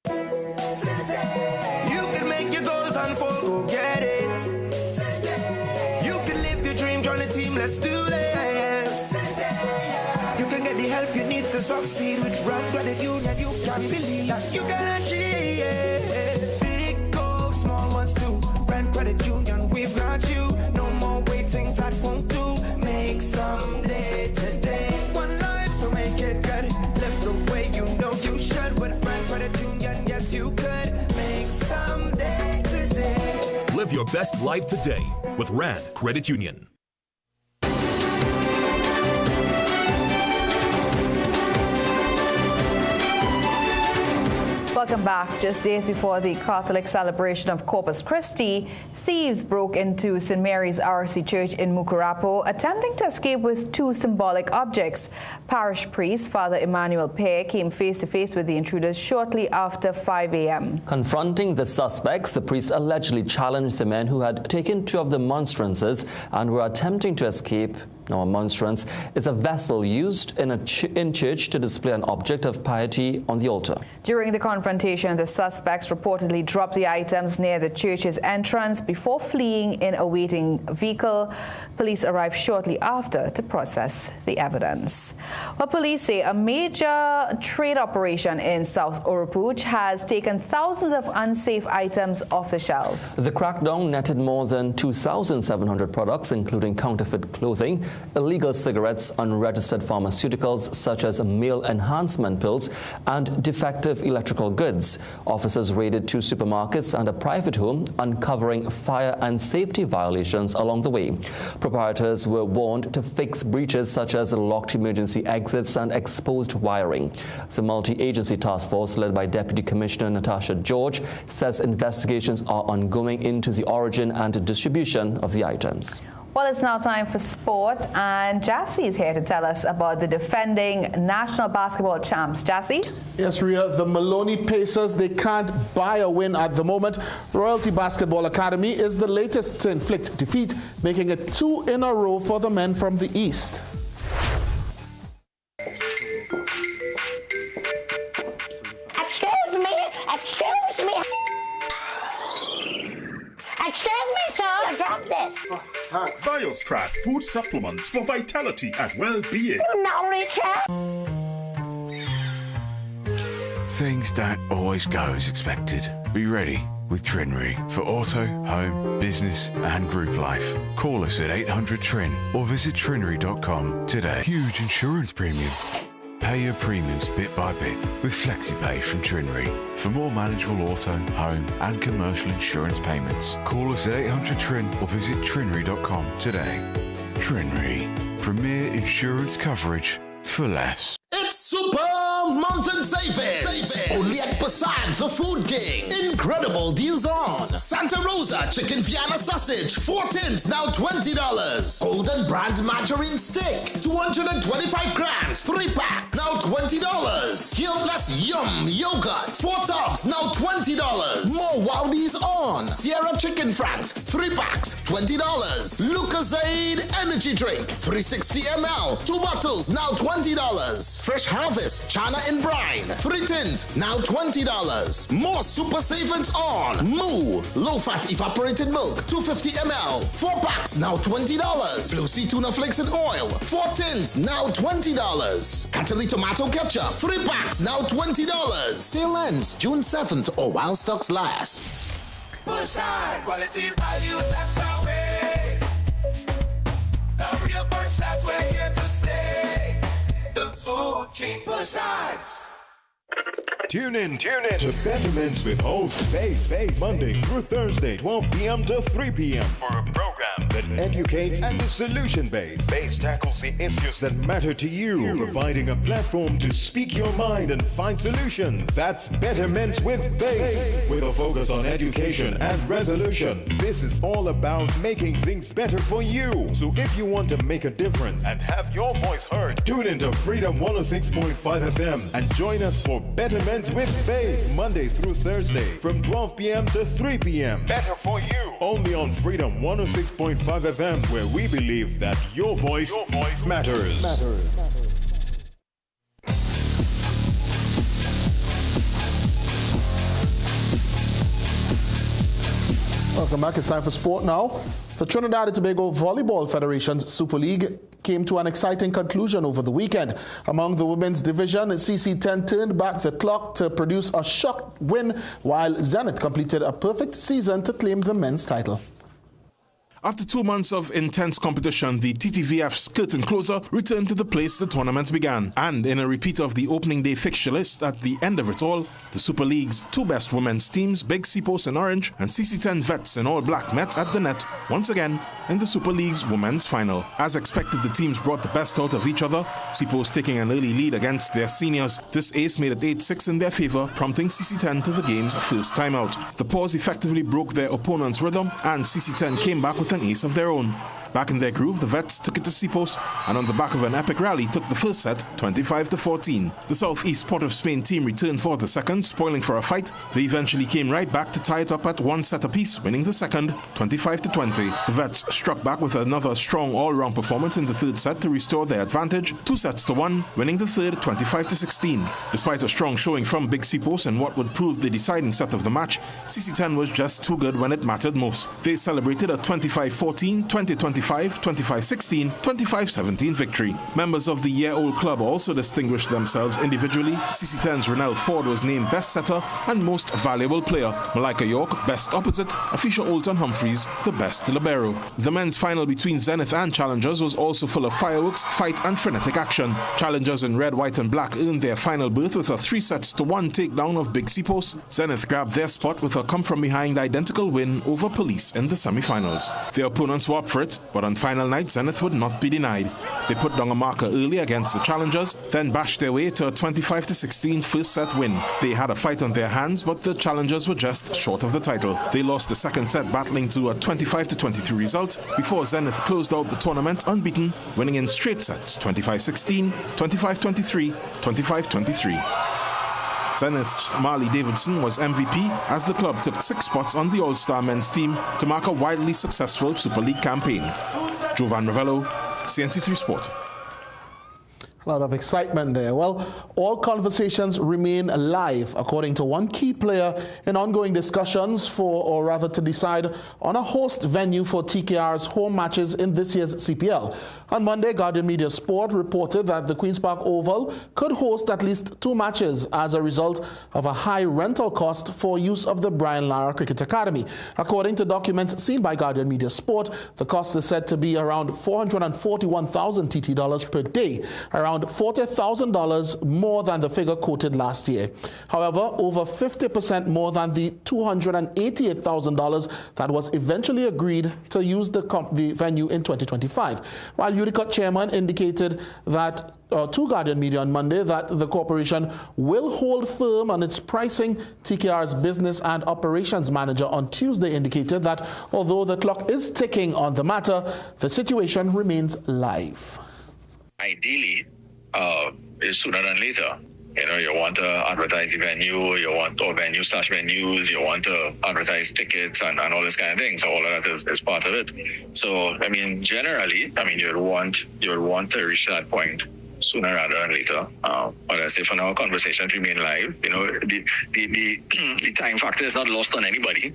Today, you can make your goals unfold, go get it. Today, you can live your dream, join the team, let's do this. Today, you can get the help you need to succeed with Rand Credit Union. You can believe that you can achieve. Big goals, small ones too. Rand Credit Union, we've got you. No more waiting, that won't do. Make someday today. One life, so make it good. Live the way you know you should. With Rand Credit Union, yes you could. Make someday today. Live your best life today with Rand Credit Union. Welcome back. Just days before the Catholic celebration of Corpus Christi, thieves broke into St. Mary's RC Church in Mucurapo, attempting to escape with 2 symbolic objects. Parish priest Father Emmanuel Pear came face to face with the intruders shortly after 5 a.m. Confronting the suspects, the priest allegedly challenged the men who had taken 2 of the monstrances and were attempting to escape Now, a monstrance is a vessel used in church to display an object of piety on the altar. During the confrontation, the suspects reportedly dropped the items near the church's entrance before fleeing in a waiting vehicle. Police arrived shortly after to process the evidence. Well, police say a major trade operation in South Oropouche has taken thousands of unsafe items off the shelves. The crackdown netted more than 2,700 products, including counterfeit clothing, illegal cigarettes, unregistered pharmaceuticals such as male enhancement pills, and defective electrical goods. Officers raided 2 supermarkets and a private home, uncovering fire and safety violations along the way. Proprietors were warned to fix breaches such as locked emergency exits and exposed wiring. The multi-agency task force led by Deputy Commissioner Natasha George says investigations are ongoing into the origin and distribution of the items. Well, it's now time for sport, and Jassy is here to tell us about the defending national basketball champs. Jassy? Yes, Ria, the Maloney Pacers, they can't buy a win at the moment. Royalty Basketball Academy is the latest to inflict defeat, making it 2 in a row for the men from the East. Excuse me, sir. Drop this. Biostrat food supplements for vitality and well-being. You know, Richard. Things don't always go as expected. Be ready with Trinry for auto, home, business and group life. Call us at 800-TRIN or visit trinry.com today. Huge insurance premium. Pay your premiums bit by bit with FlexiPay from Trinry. For more manageable auto, home and commercial insurance payments, call us at 800-TRIN or visit trinry.com today. Trinry, premier insurance coverage for less. It's Super Month in Savings. Only at Passage, the Food King. Incredible deals on Santa Rosa Chicken Vienna Sausage, 4 tins, now $20. Golden Brand Margarine Stick, 225 grams, 3 packs, now $20. Guiltless Yum Yogurt, 4 tubs, now $20. More wow deals on Sierra Chicken Franks, 3 packs, $20. Lucozade Energy Drink, 360 ml, 2 bottles, now $20. Fresh Harvest Chana and Brine, 3 tins, now $20. More super savings on Moo low-fat evaporated milk, 250 ml, 4 packs, now $20. Blue Sea Tuna Flakes and Oil, 4 tins, now $20. Cataly Tomato Ketchup, 3 packs, now $20. Sale ends June 7th or while stocks last. Bushside, quality value, that's our way. The real Bushsides, we're here to stay. The Food King Bushsides. Tune in to Betterments with host Space, Monday through Thursday, 12 p.m. to 3 p.m. for a program that educates and is solution-based. Base tackles the issues that matter to you, providing a platform to speak your mind and find solutions. That's Betterments with Base, with a focus on education and resolution. This is all about making things better for you. So if you want to make a difference and have your voice heard, tune into Freedom 106.5 FM and join us for Betterments with Base, Monday through Thursday from 12 p.m. to 3 p.m. Better for you. Only on Freedom 106.5 FM, where we believe that your voice matters. Welcome back. It's time for sport now. The Trinidad and Tobago Volleyball Federation's Super League came to an exciting conclusion over the weekend. Among the women's division, CC10 turned back the clock to produce a shock win, while Zenith completed a perfect season to claim the men's title. After 2 months of intense competition, the TTVF's curtain closer returned to the place the tournament began. And in a repeat of the opening day fixture list, at the end of it all, the Super League's 2 best women's teams, Big Seapost in orange and CC10 Vets in all black, met at the net once again in the Super League's women's final. As expected, the teams brought the best out of each other, Seapost taking an early lead against their seniors. This ace made it 8-6 in their favor, prompting CC10 to the game's first timeout. The pause effectively broke their opponent's rhythm, and CC10 came back with an ace of their own. Back in their groove, the Vets took it to Seapost and on the back of an epic rally took the first set 25-14. The Southeast Port of Spain team returned for the second, spoiling for a fight. They eventually came right back to tie it up at 1 set apiece, winning the second 25-20. The Vets struck back with another strong all-round performance in the third set to restore their advantage, 2-1, winning the third 25-16. Despite a strong showing from Big Seapost and what would prove the deciding set of the match, CC10 was just too good when it mattered most. They celebrated a 25-14, 20-25, 25-16, 25-17 victory. Members of the year-old club also distinguished themselves individually. CC10's Renelle Ford was named best setter and most valuable player. Malika York, best opposite. Afisha Olton Humphreys, the best libero. The men's final between Zenith and Challengers was also full of fireworks, fight and frenetic action. Challengers in red, white and black earned their final berth with a 3-1 takedown of Big Seapost. Zenith grabbed their spot with a come-from-behind identical win over Police in the semi-finals. Their opponents were up for it, but on final night, Zenith would not be denied. They put down a marker early against the Challengers, then bashed their way to a 25-16 first set win. They had a fight on their hands, but the Challengers were just short of the title. They lost the second set, battling to a 25-23 result, before Zenith closed out the tournament unbeaten, winning in straight sets 25-16, 25-23, 25-23. Zenith's Marley Davidson was MVP as the club took 6 spots on the All-Star men's team to mark a wildly successful Super League campaign. Jovan Ravello, CNC3 Sport. A lot of excitement there. Well, all conversations remain live, according to one key player in ongoing discussions to decide on a host venue for TKR's home matches in this year's CPL. On Monday, Guardian Media Sport reported that the Queen's Park Oval could host at least 2 matches as a result of a high rental cost for use of the Brian Lara Cricket Academy. According to documents seen by Guardian Media Sport, the cost is said to be around $441,000 TT dollars per day, around $40,000 more than the figure quoted last year. However, over 50% more than the $288,000 that was eventually agreed to use the venue in 2025. While UDICOT chairman indicated that to Guardian Media on Monday that the corporation will hold firm on its pricing, TKR's business and operations manager on Tuesday indicated that although the clock is ticking on the matter, the situation remains live. Ideally, it's sooner than later. You know, you want to advertise the venue, you want or venue/venues, you want to advertise tickets and all this kind of thing. So all of that is part of it. So I mean, generally, you'd want to reach that point sooner rather than later. But I say for now, conversations remain live. You know, the time factor is not lost on anybody.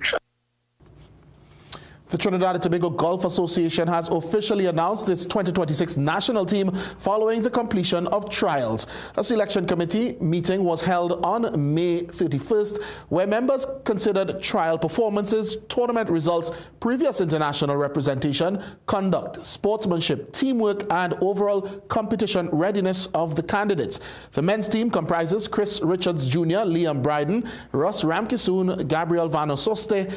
The Trinidad and Tobago Golf Association has officially announced its 2026 national team following the completion of trials. A selection committee meeting was held on May 31st, where members considered trial performances, tournament results, previous international representation, conduct, sportsmanship, teamwork, and overall competition readiness of the candidates. The men's team comprises Chris Richards Jr., Liam Bryden, Russ Ramkisoon, Gabriel Vanososte,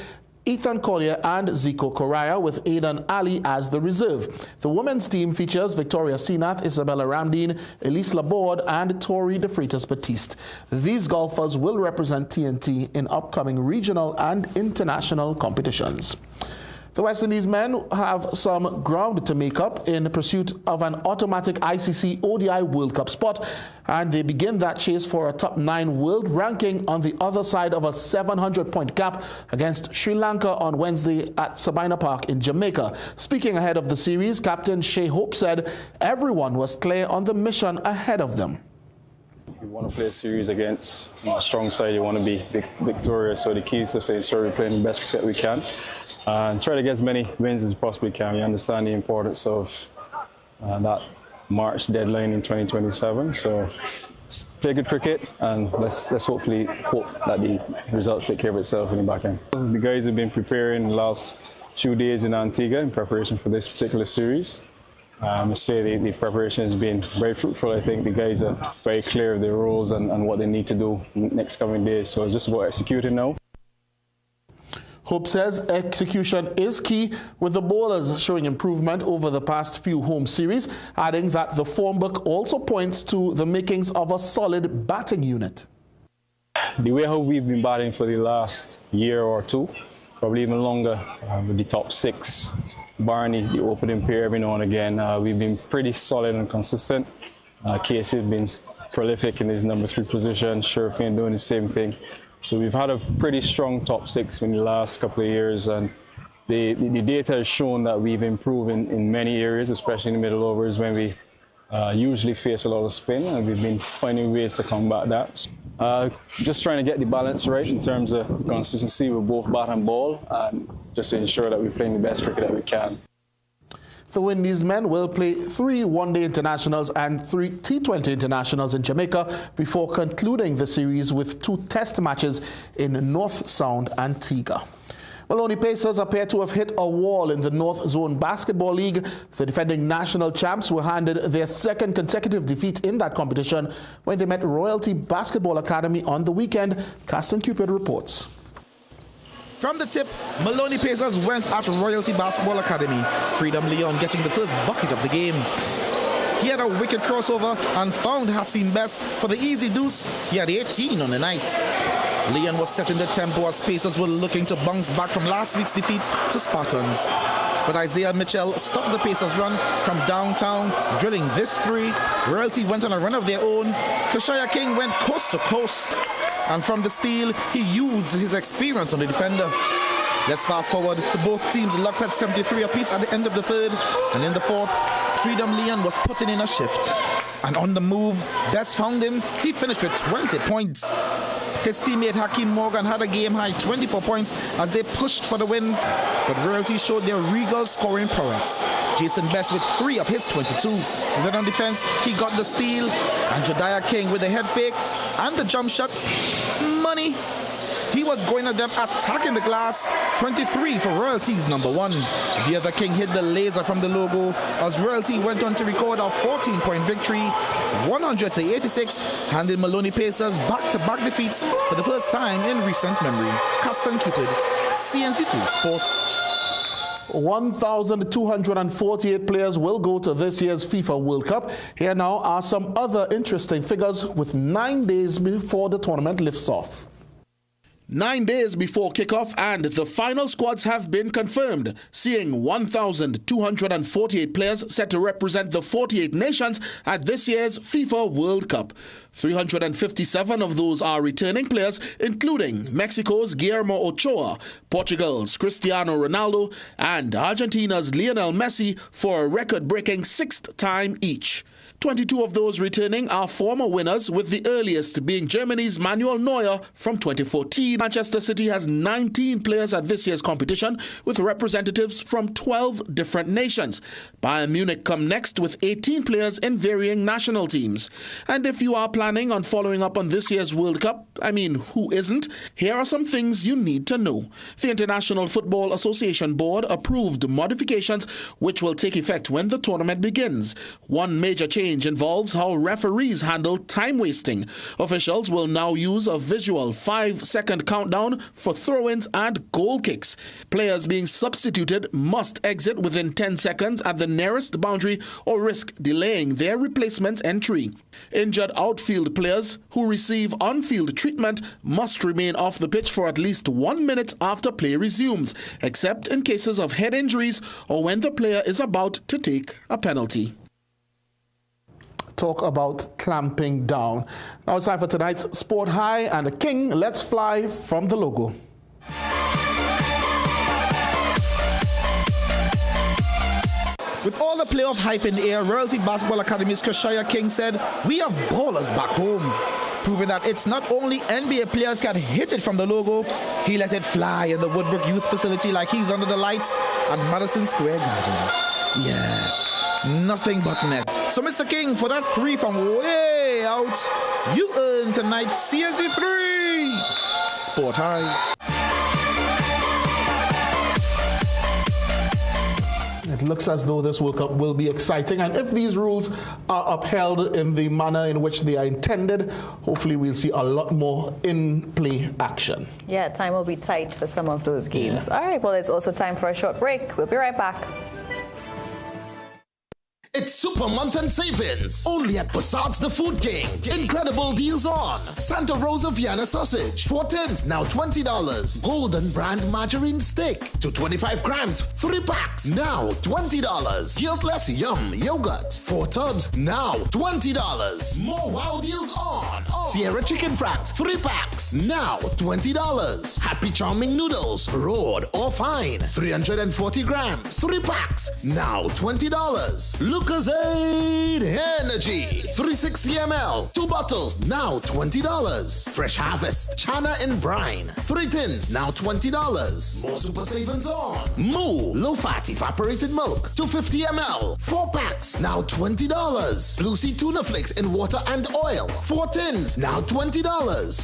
Ethan Collier and Zico Correa, with Aidan Ali as the reserve. The women's team features Victoria Senath, Isabella Ramdeen, Elise Laborde, and Tori De Freitas Batiste. These golfers will represent TNT in upcoming regional and international competitions. The West Indies men have some ground to make up in pursuit of an automatic ICC ODI World Cup spot, and they begin that chase for a top 9 world ranking on the other side of a 700-point gap against Sri Lanka on Wednesday at Sabina Park in Jamaica. Speaking ahead of the series, Captain Shea Hope said everyone was clear on the mission ahead of them. You want to play a series against a strong side, you want to be victorious, so the key is to stay sorry, playing the best cricket we can. And try to get as many wins as we possibly can. We understand the importance of that March deadline in 2027. So play good cricket, and let's hopefully hope that the results take care of itself in the back end. The guys have been preparing the last few days in Antigua in preparation for this particular series. I must say the preparation has been very fruitful. I think the guys are very clear of their roles and what they need to do next coming days. So it's just about executing now. Hope says execution is key, with the bowlers showing improvement over the past few home series, adding that the form book also points to the makings of a solid batting unit. The way how we've been batting for the last year or two, probably even longer with the top 6, barring the opening pair every now and again. We've been pretty solid and consistent. Casey has been prolific in his number 3 position, Sherfield doing the same thing. So we've had a pretty strong top 6 in the last couple of years, and the data has shown that we've improved in many areas, especially in the middle overs when we usually face a lot of spin, and we've been finding ways to combat that. Just trying to get the balance right in terms of consistency with both bat and ball, and just to ensure that we're playing the best cricket that we can. The Windies men will play 3 one-day internationals and 3 T20 internationals in Jamaica before concluding the series with 2 test matches in North Sound, Antigua. Maloney Pacers appear to have hit a wall in the North Zone Basketball League. The defending national champs were handed their 2nd consecutive defeat in that competition when they met Royalty Basketball Academy on the weekend. Caston Cupid reports. From the tip, Maloney Pacers went at Royalty Basketball Academy, Freedom Leon getting the first bucket of the game. He had a wicked crossover and found Hassim Best for the easy deuce. He had 18 on the night. Leon was setting the tempo as Pacers were looking to bounce back from last week's defeat to Spartans. But Isaiah Mitchell stopped the Pacers' run from downtown, drilling this 3. Royalty went on a run of their own. Kushaya King went coast to coast. And from the steal, he used his experience on the defender. Let's fast forward to both teams locked at 73 apiece at the end of the 3rd. And in the 4th, Freedom Leon was putting in a shift. And on the move, Best found him. He finished with 20 points. His teammate Hakeem Morgan had a game-high 24 points as they pushed for the win, but Royalty showed their regal scoring prowess. Jason Best with 3 of his 22. And then on defense, he got the steal, and Jediah King with the head fake and the jump shot. Money. He was going at them, attacking the glass. 23 for Royalty's number 1. The other King hit the laser from the logo as Royalty went on to record a 14-point victory, 100-86, handing Maloney Pacers back-to-back defeats for the first time in recent memory. Caston Cupid, CNC3 Sport. 1,248 players will go to this year's FIFA World Cup. Here now are some other interesting figures with 9 days before the tournament lifts off. 9 days before kickoff and the final squads have been confirmed, seeing 1,248 players set to represent the 48 nations at this year's FIFA World Cup. 357 of those are returning players, including Mexico's Guillermo Ochoa, Portugal's Cristiano Ronaldo, and Argentina's Lionel Messi for a record-breaking 6th time each. 22 of those returning are former winners, with the earliest being Germany's Manuel Neuer from 2014. Manchester City has 19 players at this year's competition, with representatives from 12 different nations. Bayern Munich come next with 18 players in varying national teams. And if you are planning on following up on this year's World Cup, I mean, who isn't? Here are some things you need to know. The International Football Association Board approved modifications which will take effect when the tournament begins. One major change involves how referees handle time wasting. Officials will now use a visual 5-second countdown for throw-ins and goal kicks. Players being substituted must exit within 10 seconds at the nearest boundary or risk delaying their replacement entry. Injured outfield players who receive on-field treatment must remain off the pitch for at least 1 minute after play resumes, except in cases of head injuries or when the player is about to take a penalty. Talk about clamping down. Now it's time for tonight's Sport High and the King. Let's fly from the logo. With all the playoff hype in the air, Royalty Basketball Academy's Kushaya King said, "We have ballers back home," proving that it's not only NBA players can hit it from the logo. He let it fly in the Woodbrook Youth Facility like he's under the lights at Madison Square Garden. Yes. Nothing but net. So, Mr. King, for that 3 from way out, you earn tonight's CNC3 Sport High. It looks as though this World Cup will be exciting, and if these rules are upheld in the manner in which they are intended, hopefully we'll see a lot more in-play action. Yeah, time will be tight for some of those games. Yeah. All right, well, it's also time for a short break. We'll be right back. It's Super Month and Savings, only at Passat's The Food King. Incredible deals on Santa Rosa Vienna sausage, 4 tins, now $20. Golden brand margarine stick, to 25 grams, 3 packs, now $20. Guiltless Yum yogurt, 4 tubs, now $20. More wow deals on Sierra chicken franks, 3 packs, now $20. Happy Charming noodles, rolled or fine, 340 grams, 3 packs, now $20. Lucozade Energy, 360 ml, 2 bottles, now $20. Fresh Harvest Chana and Brine, 3 tins, now $20. More super savings on Moo low-fat evaporated milk, 250 ml, 4 packs, now $20. Blue Sea tuna flakes in water and oil, 4 tins, now $20.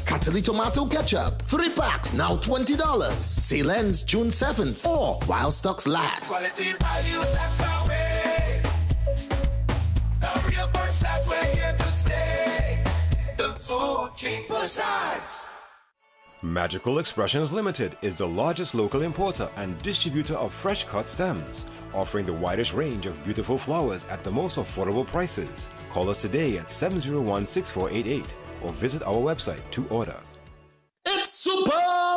Cataly tomato ketchup, 3 packs, now $20. Sale ends June 7th or while stocks last. Quality value, that's our way. The real Passats, we're here to stay. The Food King Passats. Magical Expressions Limited is the largest local importer and distributor of fresh cut stems, offering the widest range of beautiful flowers at the most affordable prices. Call us today at 701-6488 or visit our website to order. It's Super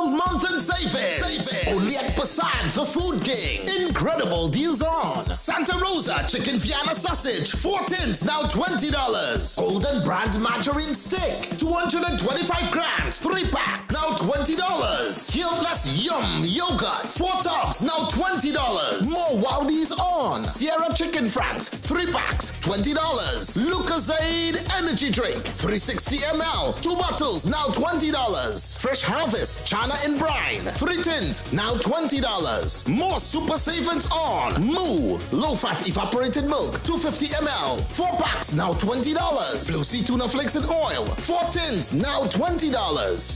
Month and Savings. Only at Passat's The Food King. Incredible deals on Santa Rosa Chicken Vienna sausage, 4 tins, now $20. Golden brand margarine stick, 225 grams, 3 packs, now $20. Guiltless Yum yogurt, 4 tubs, now $20. More wow deals on Sierra chicken franks, 3 packs, $20. Lucozade energy drink, 360 ml, 2 bottles, now $20. Fresh Harvest Chana and Brine, 3 tins, now $20. More super savings on Moo low-fat evaporated milk, 250 ml, 4 packs, now $20. Blue Sea tuna flakes and oil, 4 tins, now $20.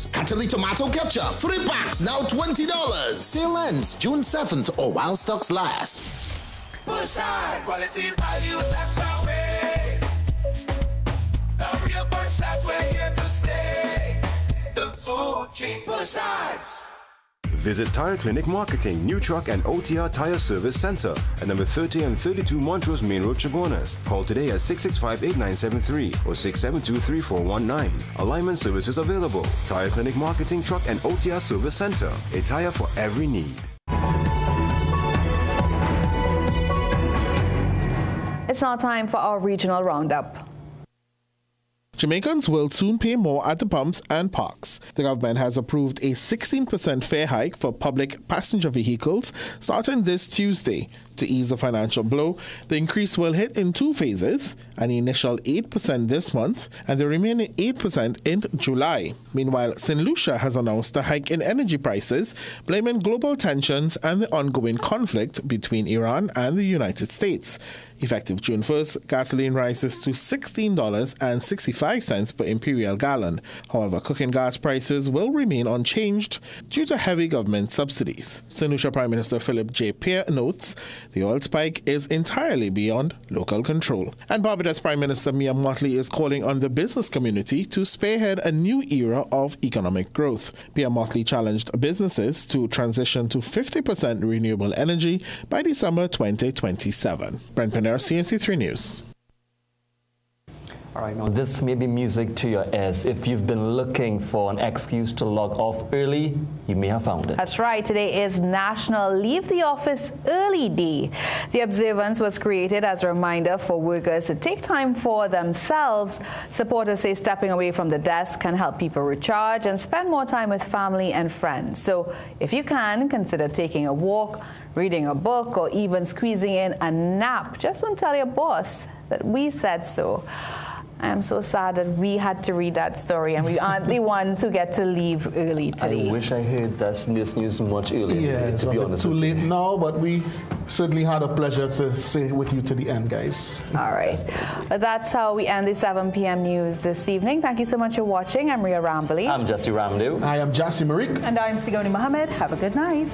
Cataly tomato ketchup, 3 packs, now $20. Sale ends June 7th or while stocks last. Passat, quality value, that's our way. The real Passats, we're here to stay. The Food King Passats. Visit Tire Clinic Marketing, New Truck and OTR Tire Service Center at number 30 and 32 Montrose Main Road, Chaguanas. Call today at 665-8973 or 672-3419. Alignment services available. Tire Clinic Marketing, Truck and OTR Service Center. A tire for every need. It's now time for our regional roundup. Jamaicans will soon pay more at the pumps and parks. The government has approved a 16% fare hike for public passenger vehicles starting this Tuesday. To ease the financial blow, the increase will hit in 2 phases, an initial 8% this month and the remaining 8% in July. Meanwhile, St. Lucia has announced a hike in energy prices, blaming global tensions and the ongoing conflict between Iran and the United States. Effective June 1st, gasoline rises to $16.65 per imperial gallon. However, cooking gas prices will remain unchanged due to heavy government subsidies. St. Lucia Prime Minister Philip J. Peer notes the oil spike is entirely beyond local control. And Barbados Prime Minister Mia Mottley is calling on the business community to spearhead a new era of economic growth. Mia Mottley challenged businesses to transition to 50% renewable energy by December 2027. Brent Penner, CNC3 News. All right, now this may be music to your ears. If you've been looking for an excuse to log off early, you may have found it. That's right. Today is National Leave the Office Early Day. The observance was created as a reminder for workers to take time for themselves. Supporters say stepping away from the desk can help people recharge and spend more time with family and friends. So if you can, consider taking a walk, reading a book, or even squeezing in a nap. Just don't tell your boss that we said so. I am so sad that we had to read that story and we aren't the ones who get to leave early today. I wish I heard this news much earlier. Yeah, it's a bit too late now, but we certainly had a pleasure to stay with you to the end, guys. All right. But that's how we end the 7 p.m. news this evening. Thank you so much for watching. I'm Ria Rambali. I'm Jesse Ramdu. I am Jassi Marik. And I'm Sigoni Mohammed. Have a good night.